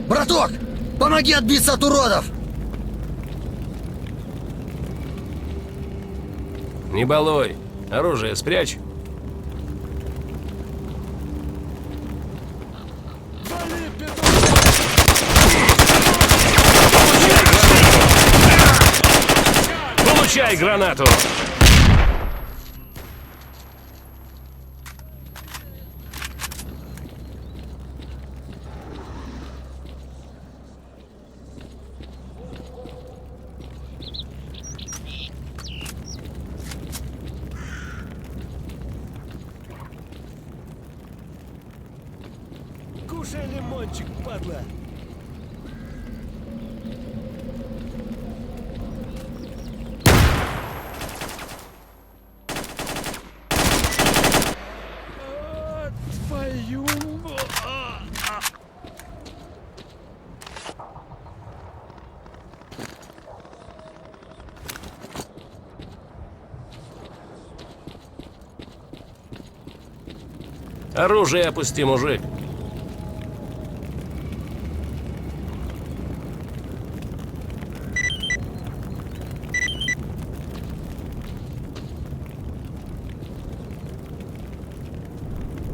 Браток, помоги отбиться от уродов! Не балуй. Оружие спрячь. Получай гранату! Кушай лимончик, падла! Твою... Оружие опусти, мужик.